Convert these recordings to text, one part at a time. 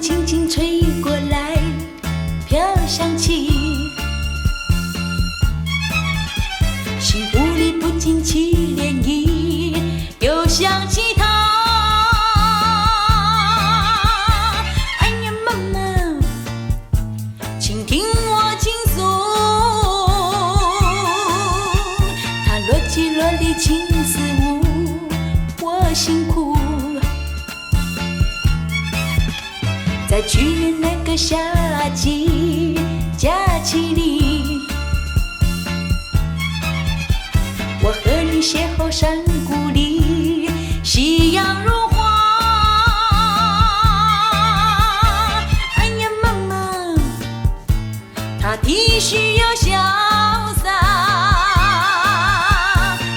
轻轻吹过来，飘香气，心湖里不禁起涟漪，又想起他。哎呀妈妈，请听我倾诉，他若即若离情似雾，我辛苦。在去年那个夏季假期里，我和你邂逅山谷里，夕阳如花。哎呀妈妈，他体恤又潇洒，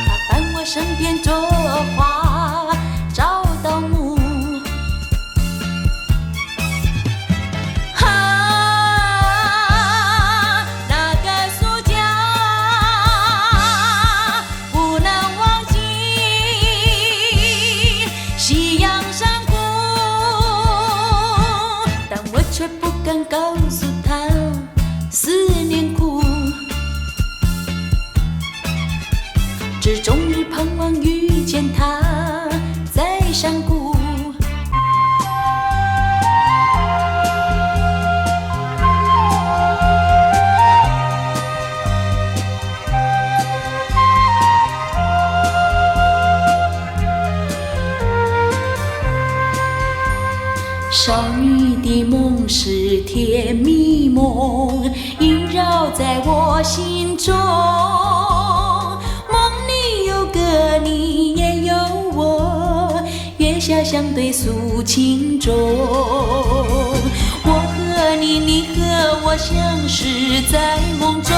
他伴我身边作画找到木。却不敢告诉他思念苦，只终日盼望遇见他在山谷。少女的梦是甜蜜梦，萦绕在我心中。梦里有个你，也有我，月下相对诉情衷。我和你，你和我相识在梦中。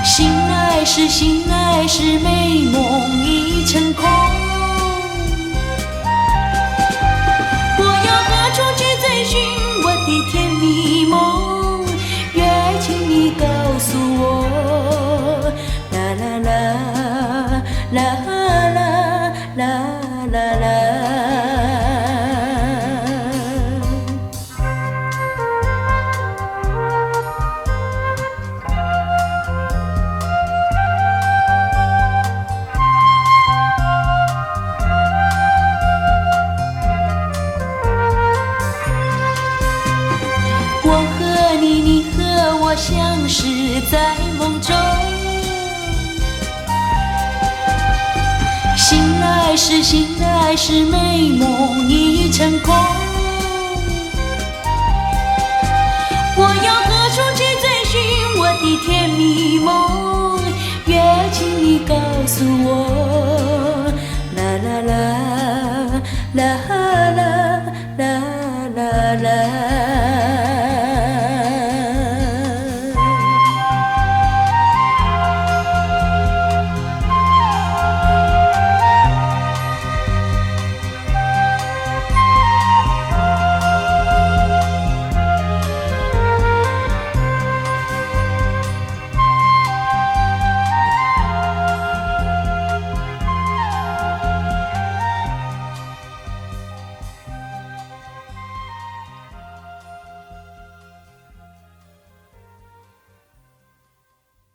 醒来时，醒来时，美梦已成空。何处去追寻我的甜蜜梦？也请你告诉我，啦啦啦啦啦啦啦啦。我和你，你和我相识在梦中。醒来时，醒来时，美梦已成空。我要何处去追寻我的甜蜜梦？也请你告诉我。